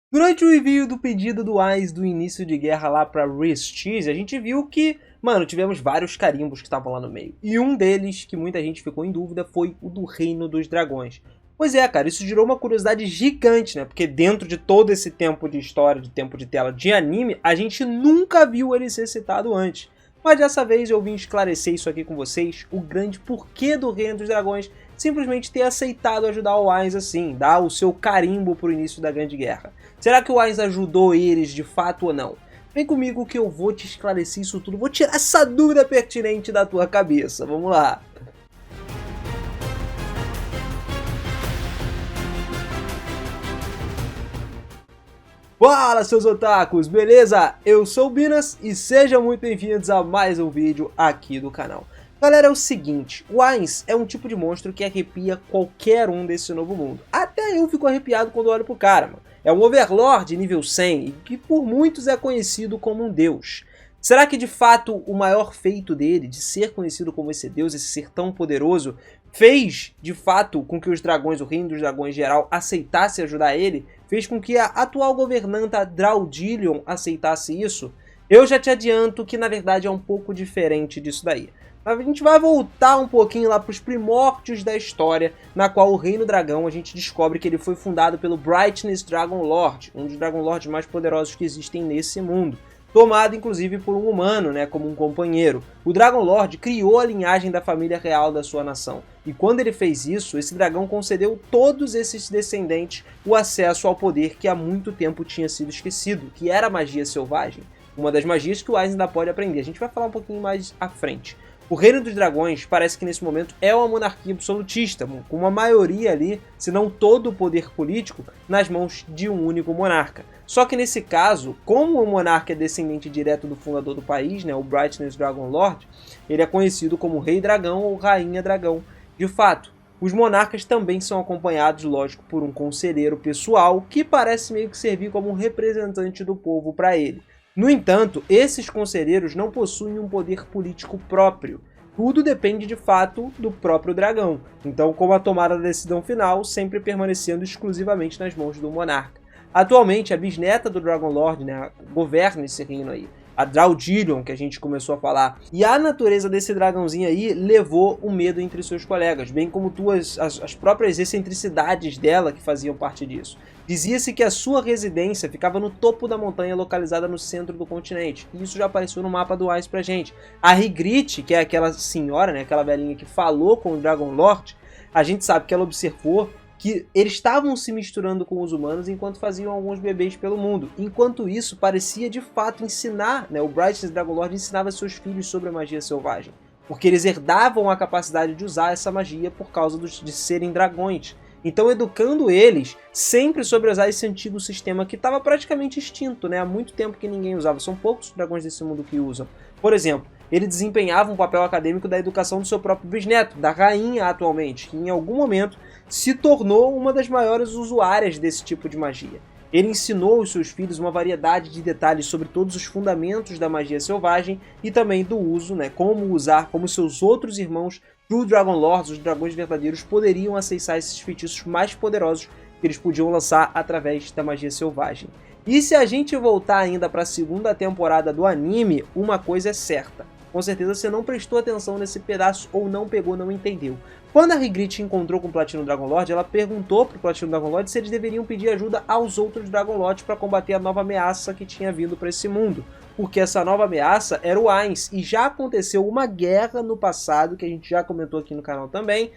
Durante o envio do pedido do AIS do início de guerra lá pra Rhys-X, a gente viu que, mano, tivemos vários carimbos que estavam lá no meio. E um deles, que muita gente ficou em dúvida, foi o do Reino dos Dragões. Pois é, cara, isso gerou uma curiosidade gigante, né? Porque dentro de todo esse tempo de história, de tempo de tela de anime, a gente nunca viu ele ser citado antes. Mas dessa vez eu vim esclarecer isso aqui com vocês, o grande porquê do Reino dos Dragões simplesmente ter aceitado ajudar o Ainz assim, dar o seu carimbo pro início da Grande Guerra. Será que o Ainz ajudou eles de fato ou não? Vem comigo que eu vou te esclarecer isso tudo, vou tirar essa dúvida pertinente da tua cabeça, vamos lá. Fala, seus otakus, beleza? Eu sou o Binas e sejam muito bem-vindos a mais um vídeo aqui do canal. Galera, é o seguinte, o Ainz é um tipo de monstro que arrepia qualquer um desse novo mundo. Até eu fico arrepiado quando olho pro cara, mano. É um Overlord nível 100 e que por muitos é conhecido como um deus. Será que de fato o maior feito dele, de ser conhecido como esse deus, esse ser tão poderoso, fez de fato com que os dragões, o reino dos dragões geral, aceitasse ajudar ele? Fez com que a atual governanta Draudilion aceitasse isso? Eu já te adianto que na verdade é um pouco diferente disso daí. A gente vai voltar um pouquinho lá para os primórdios da história, na qual o Reino Dragão, a gente descobre que ele foi fundado pelo Brightness Dragon Lord, um dos Dragon Lords mais poderosos que existem nesse mundo. Tomado inclusive por um humano, né, como um companheiro. O Dragon Lord criou a linhagem da família real da sua nação. E quando ele fez isso, esse dragão concedeu todos esses descendentes o acesso ao poder que há muito tempo tinha sido esquecido, que era a magia selvagem. Uma das magias que o Ainz ainda pode aprender. A gente vai falar um pouquinho mais à frente. O Reino dos Dragões parece que nesse momento é uma monarquia absolutista, com uma maioria ali, se não todo o poder político, nas mãos de um único monarca. Só que nesse caso, como o monarca é descendente direto do fundador do país, né, o Brightness Dragon Lord, ele é conhecido como Rei Dragão ou Rainha Dragão. De fato, os monarcas também são acompanhados, lógico, por um conselheiro pessoal que parece meio que servir como um representante do povo para ele. No entanto, esses conselheiros não possuem um poder político próprio. Tudo depende de fato do próprio dragão. Então, como a tomada da decisão final, sempre permanecendo exclusivamente nas mãos do monarca. Atualmente, a bisneta do Dragon Lord, né, governa esse reino aí. A Draudilion, que a gente começou a falar. E a natureza desse dragãozinho aí levou o medo entre seus colegas, bem como as próprias excentricidades dela que faziam parte disso. Dizia-se que a sua residência ficava no topo da montanha localizada no centro do continente. E isso já apareceu no mapa do Ainz pra gente. A Ygritte, que é aquela senhora, né, aquela velhinha que falou com o Dragon Lord, a gente sabe que ela observou que eles estavam se misturando com os humanos enquanto faziam alguns bebês pelo mundo. Enquanto isso, parecia de fato ensinar, né, o Brightness Dragon Lord ensinava seus filhos sobre a magia selvagem. Porque eles herdavam a capacidade de usar essa magia por causa de serem dragões. Então, educando eles sempre sobre usar esse antigo sistema que estava praticamente extinto, né? Há muito tempo que ninguém usava. São poucos dragões desse mundo que usam. Por exemplo, ele desempenhava um papel acadêmico da educação do seu próprio bisneto, da rainha atualmente, que em algum momento se tornou uma das maiores usuárias desse tipo de magia. Ele ensinou aos seus filhos uma variedade de detalhes sobre todos os fundamentos da magia selvagem e também do uso, né, como usar, como seus outros irmãos True Dragon Lords, os dragões verdadeiros, poderiam acessar esses feitiços mais poderosos que eles podiam lançar através da magia selvagem. E se a gente voltar ainda para a segunda temporada do anime, uma coisa é certa. Com certeza você não prestou atenção nesse pedaço ou não pegou, não entendeu. Quando a Ygritte encontrou com o Platinum Dragon Lord, ela perguntou para o Platinum Dragon Lord se eles deveriam pedir ajuda aos outros Dragon Lords para combater a nova ameaça que tinha vindo para esse mundo. Porque essa nova ameaça era o Ainz, e já aconteceu uma guerra no passado, que a gente já comentou aqui no canal também,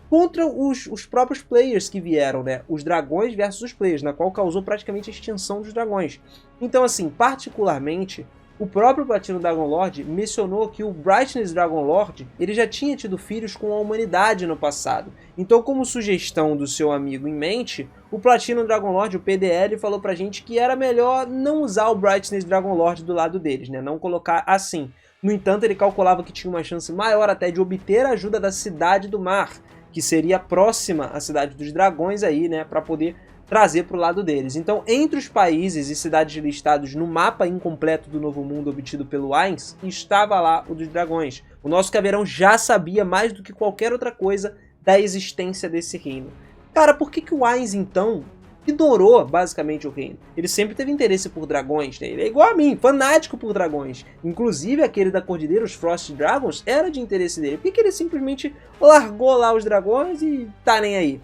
contra os próprios players que vieram, né? Os dragões versus os players, na qual causou praticamente a extinção dos dragões. Então, assim, particularmente, o próprio Platinum Dragon Lord mencionou que o Brightness Dragon Lord ele já tinha tido filhos com a humanidade no passado. Então, como sugestão do seu amigo em mente, o Platinum Dragon Lord, o PDL, falou pra gente que era melhor não usar o Brightness Dragon Lord do lado deles, né? Não colocar assim. No entanto, ele calculava que tinha uma chance maior até de obter a ajuda da Cidade do Mar, que seria próxima à Cidade dos Dragões aí, né, para poder trazer para o lado deles. Então, entre os países e cidades listados no mapa incompleto do Novo Mundo obtido pelo Ainz, estava lá o dos dragões. O nosso caveirão já sabia mais do que qualquer outra coisa da existência desse reino. Cara, por que o Ainz, então, ignorou basicamente o reino. Ele sempre teve interesse por dragões, né? Ele é igual a mim, fanático por dragões. Inclusive aquele da Cordilheira, os Frost Dragons, era de interesse dele. Por que ele simplesmente largou lá os dragões e tá nem aí?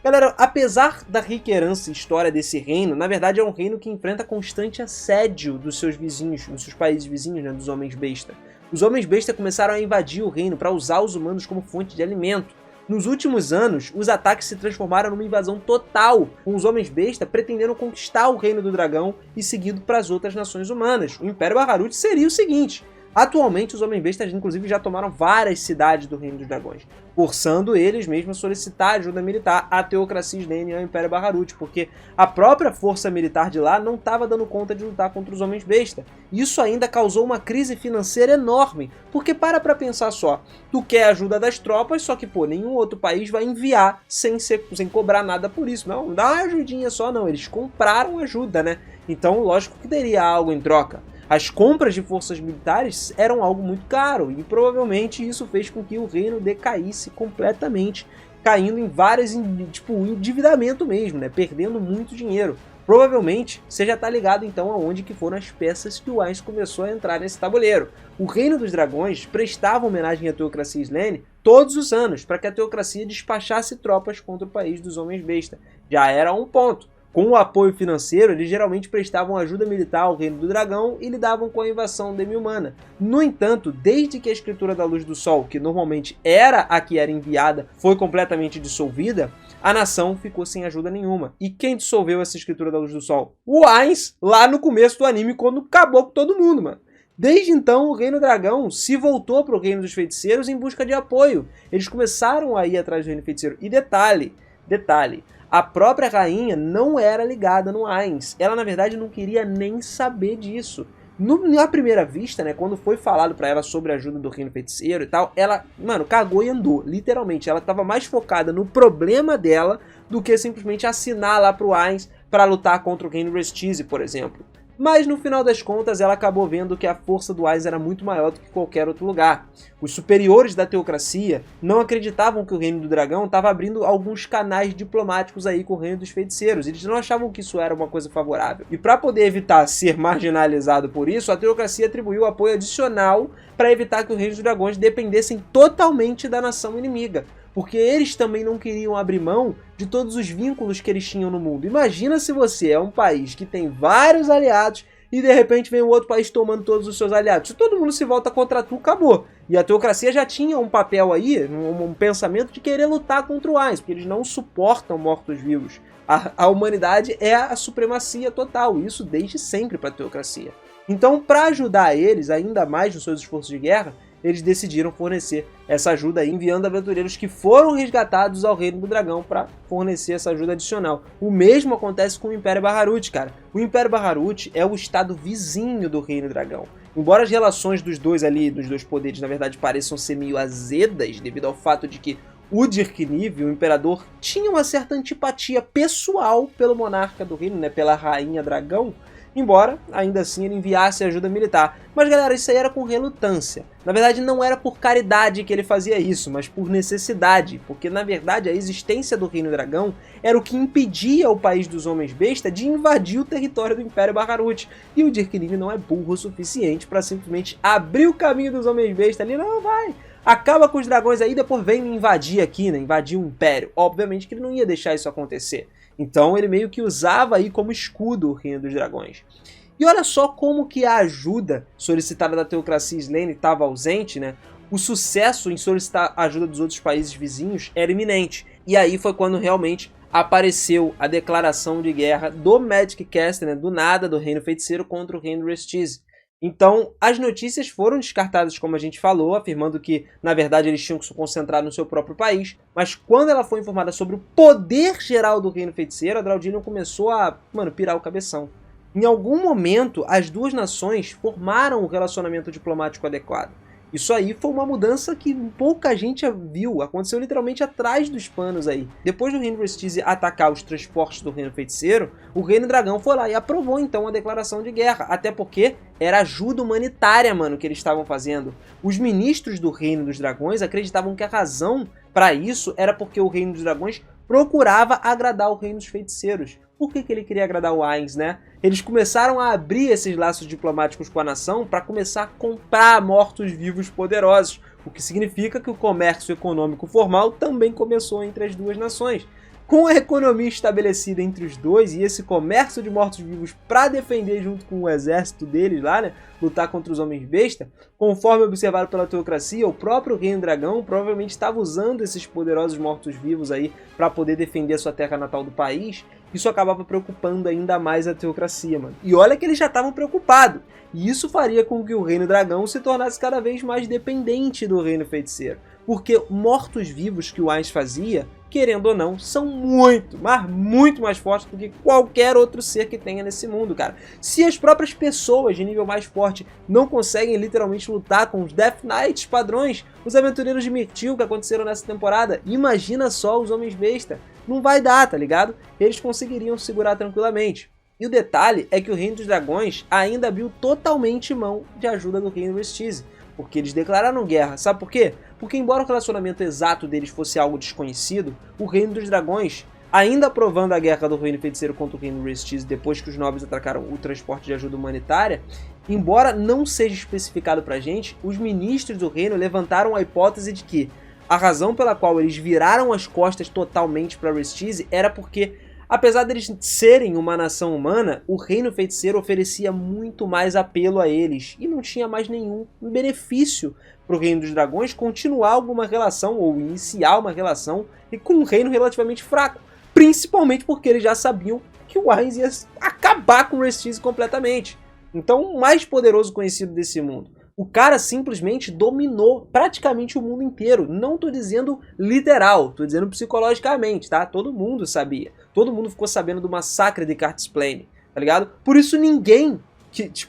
Galera, apesar da rica herança e história desse reino, na verdade é um reino que enfrenta constante assédio dos seus vizinhos, dos seus países vizinhos, né, dos Homens-Besta. Os Homens-Besta começaram a invadir o reino para usar os humanos como fonte de alimento. Nos últimos anos, os ataques se transformaram numa invasão total, com os Homens-Besta pretendendo conquistar o Reino do Dragão e seguido para as outras nações humanas. O Império Baharut seria o seguinte: atualmente os Homens-Bestas inclusive já tomaram várias cidades do Reino dos Dragões, forçando eles mesmos a solicitar ajuda militar à Teocracia Slane e ao Império Baharut, porque a própria força militar de lá não estava dando conta de lutar contra os Homens-Besta. Isso ainda causou uma crise financeira enorme, porque para pensar só, tu quer a ajuda das tropas, só que pô, nenhum outro país vai enviar sem cobrar nada por isso. Não dá uma ajudinha só não, eles compraram ajuda, né? Então lógico que teria algo em troca. As compras de forças militares eram algo muito caro e provavelmente isso fez com que o reino decaísse completamente, caindo em várias, tipo, endividamento mesmo, né? Perdendo muito dinheiro. Provavelmente você já está ligado então aonde que foram as peças que o Ainz começou a entrar nesse tabuleiro. O Reino dos Dragões prestava homenagem à Teocracia Slane todos os anos para que a Teocracia despachasse tropas contra o país dos Homens-Besta. Já era um ponto. Com o apoio financeiro, eles geralmente prestavam ajuda militar ao Reino do Dragão e lidavam com a invasão demi-humana. No entanto, desde que a Escritura da Luz do Sol, que normalmente era a que era enviada, foi completamente dissolvida, a nação ficou sem ajuda nenhuma. E quem dissolveu essa Escritura da Luz do Sol? O Ainz, lá no começo do anime, quando acabou com todo mundo, mano. Desde então, o Reino Dragão se voltou para o Reino dos Feiticeiros em busca de apoio. Eles começaram a ir atrás do Reino Feiticeiro. E detalhe, a própria rainha não era ligada no Ainz. Ela, na verdade, não queria nem saber disso. Na primeira vista, né, quando foi falado pra ela sobre a ajuda do Reino Feiticeiro e tal, ela, mano, cagou e andou, literalmente. Ela tava mais focada no problema dela do que simplesmente assinar lá pro Ainz pra lutar contra o Reino Restize, por exemplo. Mas no final das contas ela acabou vendo que a força do Ainz era muito maior do que qualquer outro lugar. Os superiores da Teocracia não acreditavam que o Reino do Dragão estava abrindo alguns canais diplomáticos aí com o Reino dos Feiticeiros. Eles não achavam que isso era uma coisa favorável. E para poder evitar ser marginalizado por isso, a Teocracia atribuiu apoio adicional para evitar que o Reino dos Dragões dependessem totalmente da nação inimiga. Porque eles também não queriam abrir mão de todos os vínculos que eles tinham no mundo. Imagina se você é um país que tem vários aliados e de repente vem um outro país tomando todos os seus aliados. Se todo mundo se volta contra tu, acabou. E a Teocracia já tinha um papel aí, um pensamento de querer lutar contra o Ainz, porque eles não suportam mortos-vivos. A humanidade é a supremacia total, isso desde sempre para a Teocracia. Então, para ajudar eles ainda mais nos seus esforços de guerra, eles decidiram fornecer essa ajuda aí, enviando aventureiros que foram resgatados ao Reino do Dragão para fornecer essa ajuda adicional. O mesmo acontece com o Império Baharut, cara. O Império Baharut é o estado vizinho do Reino do Dragão. Embora as relações dos dois ali, dos dois poderes, na verdade pareçam ser meio azedas, devido ao fato de que o Dirkniv, o Imperador, tinha uma certa antipatia pessoal pelo monarca do reino, né, pela Rainha Dragão, embora, ainda assim, ele enviasse ajuda militar. Mas, galera, isso aí era com relutância. Na verdade, não era por caridade que ele fazia isso, mas por necessidade. Porque, na verdade, a existência do Reino Dragão era o que impedia o país dos Homens-Besta de invadir o território do Império Baharut. E o Dirkniv não é burro o suficiente para simplesmente abrir o caminho dos Homens-Besta ali. Não, vai! Acaba com os dragões aí, depois vem me invadir aqui, né? Invadir o Império. Obviamente que ele não ia deixar isso acontecer. Então ele meio que usava aí como escudo o Reino dos Dragões. E olha só como que a ajuda solicitada da Teocracia Slane estava ausente, né? O sucesso em solicitar a ajuda dos outros países vizinhos era iminente. E aí foi quando realmente apareceu a declaração de guerra do Magic Caster, né? Do nada, do Reino Feiticeiro contra o Reino Restize. Então, as notícias foram descartadas, como a gente falou, afirmando que, na verdade, eles tinham que se concentrar no seu próprio país. Mas quando ela foi informada sobre o poder geral do Reino Feiticeiro, a Draudinion começou a, pirar o cabeção. Em algum momento, as duas nações formaram um relacionamento diplomático adequado. Isso aí foi uma mudança que pouca gente viu, aconteceu literalmente atrás dos panos aí. Depois do Reino Restize atacar os transportes do Reino Feiticeiro, o Reino Dragão foi lá e aprovou então a declaração de guerra, até porque era ajuda humanitária, mano, que eles estavam fazendo. Os ministros do Reino dos Dragões acreditavam que a razão para isso era porque o Reino dos Dragões procurava agradar o Reino dos Feiticeiros. Por que ele queria agradar o Ainz, né? Eles começaram a abrir esses laços diplomáticos com a nação para começar a comprar mortos-vivos poderosos, o que significa que o comércio econômico formal também começou entre as duas nações. Com a economia estabelecida entre os dois e esse comércio de mortos-vivos para defender junto com o exército deles lá, né, lutar contra os homens-besta, conforme observado pela teocracia, o próprio Reino Dragão provavelmente estava usando esses poderosos mortos-vivos aí para poder defender a sua terra natal do país. Isso acabava preocupando ainda mais a teocracia, mano. E olha que eles já estavam preocupados. E isso faria com que o Reino Dragão se tornasse cada vez mais dependente do Reino Feiticeiro. Porque mortos-vivos que o Ainz fazia, querendo ou não, são muito, mas muito mais fortes do que qualquer outro ser que tenha nesse mundo, cara. Se as próprias pessoas de nível mais forte não conseguem literalmente lutar com os Death Knights padrões, os aventureiros de Myrtil que aconteceram nessa temporada, imagina só os homens besta. Não vai dar, tá ligado? Eles conseguiriam segurar tranquilamente. E o detalhe é que o Reino dos Dragões ainda abriu totalmente mão de ajuda do Reino Restize, porque eles declararam guerra. Sabe por quê? Porque embora o relacionamento exato deles fosse algo desconhecido, o Reino dos Dragões, ainda aprovando a guerra do Reino Feiticeiro contra o Reino Restize depois que os nobres atacaram o transporte de ajuda humanitária, embora não seja especificado pra gente, os ministros do reino levantaram a hipótese de que a razão pela qual eles viraram as costas totalmente para Restize era porque, apesar deles serem uma nação humana, o Reino Feiticeiro oferecia muito mais apelo a eles e não tinha mais nenhum benefício para o Reino dos Dragões continuar alguma relação ou iniciar uma relação com um reino relativamente fraco, principalmente porque eles já sabiam que o Ainz ia acabar com o Restize completamente. Então, o mais poderoso conhecido desse mundo. O cara simplesmente dominou praticamente o mundo inteiro. Não tô dizendo literal, tô dizendo psicologicamente, tá? Todo mundo sabia. Todo mundo ficou sabendo do massacre de Cartisplane, tá ligado? Por isso ninguém,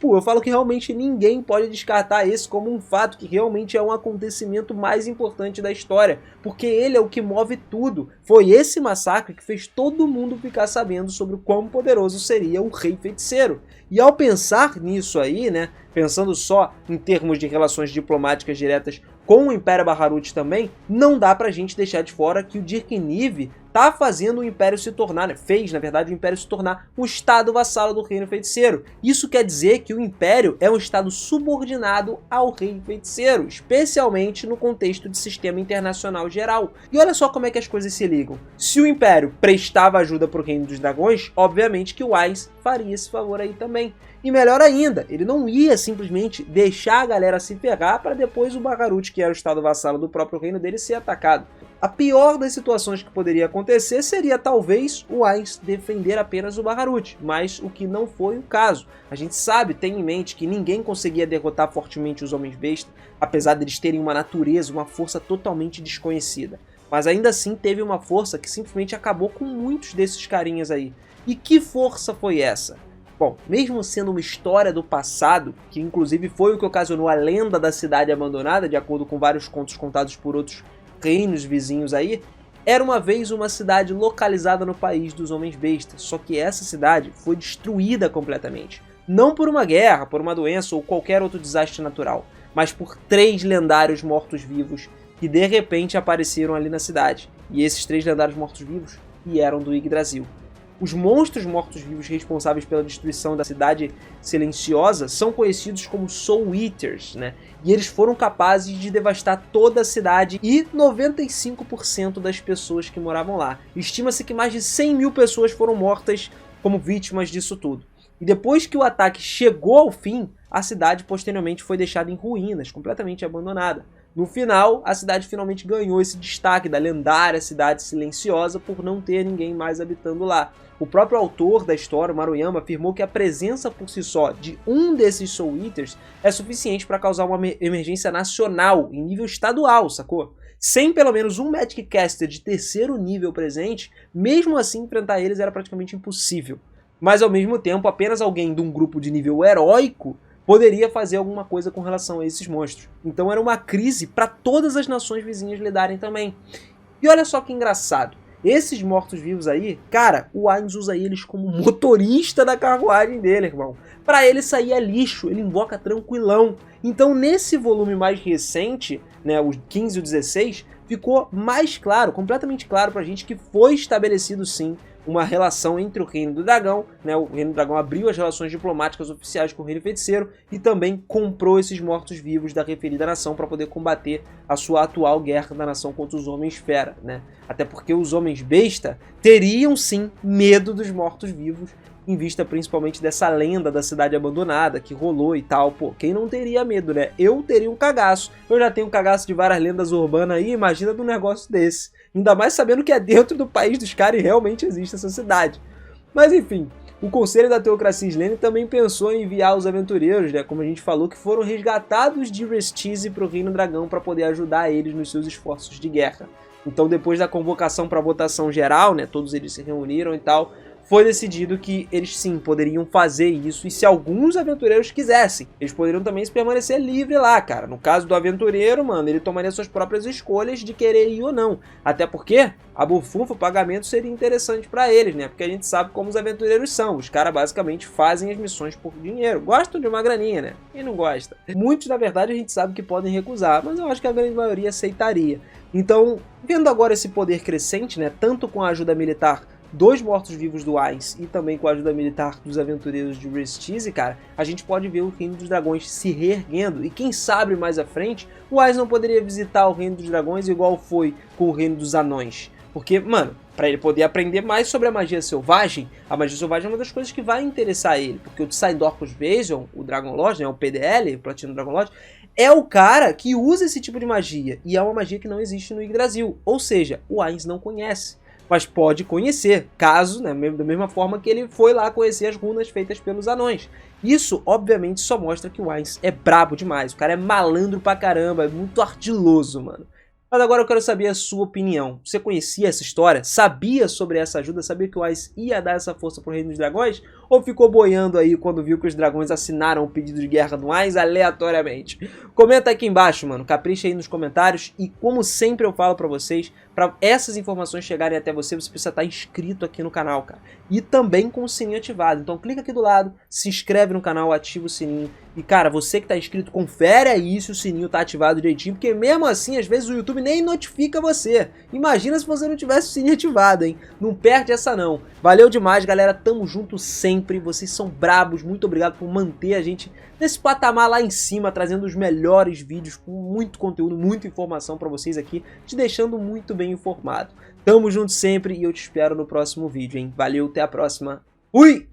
eu falo que realmente ninguém pode descartar esse como um fato, que realmente é um acontecimento mais importante da história, porque ele é o que move tudo. Foi esse massacre que fez todo mundo ficar sabendo sobre o quão poderoso seria o Rei Feiticeiro. E ao pensar nisso aí, né, pensando só em termos de relações diplomáticas diretas com o Império Baharut também, não dá pra gente deixar de fora que o Dirk Nive tá fazendo o Império se tornar, né, fez na verdade o Império se tornar um estado vassalo do Reino Feiticeiro. Isso quer dizer que o Império é um estado subordinado ao Rei Feiticeiro, especialmente no contexto de sistema internacional geral. E olha só como é que as coisas se ligam. Se o Império prestava ajuda pro Reino dos Dragões, obviamente que o Ainz faria esse favor aí também. E melhor ainda, ele não ia simplesmente deixar a galera se ferrar para depois o Baharut, que era o estado vassalo do próprio reino dele, ser atacado. A pior das situações que poderia acontecer seria talvez o Ainz defender apenas o Baharut, mas o que não foi o caso. A gente sabe, tem em mente que ninguém conseguia derrotar fortemente os Homens-Besta, apesar deles terem uma natureza, uma força totalmente desconhecida. Mas ainda assim teve uma força que simplesmente acabou com muitos desses carinhas aí. E que força foi essa? Bom, mesmo sendo uma história do passado, que inclusive foi o que ocasionou a lenda da cidade abandonada, de acordo com vários contos contados por outros reinos vizinhos aí, era uma vez uma cidade localizada no país dos Homens-Besta, só que essa cidade foi destruída completamente. Não por uma guerra, por uma doença ou qualquer outro desastre natural, mas por 3 lendários mortos-vivos que de repente apareceram ali na cidade. E esses 3 lendários mortos-vivos vieram do Yggdrasil. Os monstros mortos-vivos responsáveis pela destruição da cidade silenciosa são conhecidos como Soul Eaters, né? E eles foram capazes de devastar toda a cidade e 95% das pessoas que moravam lá. Estima-se que mais de 100 mil pessoas foram mortas como vítimas disso tudo. E depois que o ataque chegou ao fim, a cidade posteriormente foi deixada em ruínas, completamente abandonada. No final, a cidade finalmente ganhou esse destaque da lendária cidade silenciosa por não ter ninguém mais habitando lá. O próprio autor da história, Maruyama, afirmou que a presença por si só de um desses Soul Eaters é suficiente para causar uma emergência nacional, em nível estadual, sacou? Sem pelo menos um Magic Caster de 3º nível presente, mesmo assim enfrentar eles era praticamente impossível. Mas ao mesmo tempo, apenas alguém de um grupo de nível heróico poderia fazer alguma coisa com relação a esses monstros. Então era uma crise para todas as nações vizinhas lidarem também. E olha só que engraçado. Esses mortos-vivos aí, cara, o Ainz usa eles como motorista da carruagem dele, irmão. Pra ele sair é lixo, ele invoca tranquilão. Então nesse volume mais recente, né, os 15 e o 16, ficou mais claro, completamente claro pra gente que foi estabelecido sim uma relação entre o Reino do Dragão, né? O Reino do Dragão abriu as relações diplomáticas oficiais com o Reino Feiticeiro e também comprou esses mortos-vivos da referida nação para poder combater a sua atual guerra da nação contra os Homens-Fera, né? Até porque os Homens-Besta teriam sim medo dos mortos-vivos, em vista principalmente dessa lenda da cidade abandonada que rolou e tal. Pô, quem não teria medo, né? Eu teria um cagaço. Eu já tenho um cagaço de várias lendas urbanas aí, imagina de um negócio desse. Ainda mais sabendo que é dentro do país dos caras e realmente existe essa cidade. Mas enfim, o Conselho da Teocracia Slane também pensou em enviar os aventureiros, né, como a gente falou, que foram resgatados de Restise para o Reino Dragão para poder ajudar eles nos seus esforços de guerra. Então depois da convocação para votação geral, né, todos eles se reuniram e tal, foi decidido que eles sim poderiam fazer isso, e se alguns aventureiros quisessem, eles poderiam também se permanecer livre lá, cara. No caso do aventureiro, mano, ele tomaria suas próprias escolhas de querer ir ou não. Até porque a bufunfa, o pagamento seria interessante pra eles, né? Porque a gente sabe como os aventureiros são. Os caras basicamente fazem as missões por dinheiro. Gostam de uma graninha, né? Quem não gosta? Muitos, na verdade, a gente sabe que podem recusar, mas eu acho que a grande maioria aceitaria. Então, vendo agora esse poder crescente, né? Tanto com a ajuda militar dos mortos-vivos do Ainz e também com a ajuda militar dos aventureiros de Restise, cara, a gente pode ver o Reino dos Dragões se reerguendo, e quem sabe mais à frente, o Ainz não poderia visitar o Reino dos Dragões igual foi com o Reino dos Anões. Porque, mano, para ele poder aprender mais sobre a magia selvagem é uma das coisas que vai interessar ele, porque o Psydorcus Vasion, o Dragon Lord, né, o PDL, o Platinum Dragon Lord, é o cara que usa esse tipo de magia, e é uma magia que não existe no Yggdrasil, ou seja, o Ainz não conhece. Mas pode conhecer, caso, né, da mesma forma que ele foi lá conhecer as runas feitas pelos anões. Isso, obviamente, só mostra que o Ainz é brabo demais, o cara é malandro pra caramba, é muito ardiloso, mano. Mas agora eu quero saber a sua opinião. Você conhecia essa história? Sabia sobre essa ajuda? Sabia que o Ainz ia dar essa força pro Reino dos Dragões? Ou ficou boiando aí quando viu que os dragões assinaram o pedido de guerra do Ainz aleatoriamente? Comenta aqui embaixo, mano. Capricha aí nos comentários. E como sempre eu falo pra vocês, para essas informações chegarem até você, você precisa estar inscrito aqui no canal, cara. E também com o sininho ativado. Então clica aqui do lado, se inscreve no canal, ativa o sininho. E cara, você que tá inscrito, confere aí se o sininho tá ativado direitinho, porque mesmo assim, às vezes o YouTube nem notifica você. Imagina se você não tivesse o sininho ativado, hein? Não perde essa não. Valeu demais, galera. Tamo junto sempre. Vocês são brabos. Muito obrigado por manter a gente nesse patamar lá em cima, trazendo os melhores vídeos com muito conteúdo, muita informação pra vocês aqui, te deixando muito bem informado. Tamo junto sempre e eu te espero no próximo vídeo, hein? Valeu, até a próxima. Fui!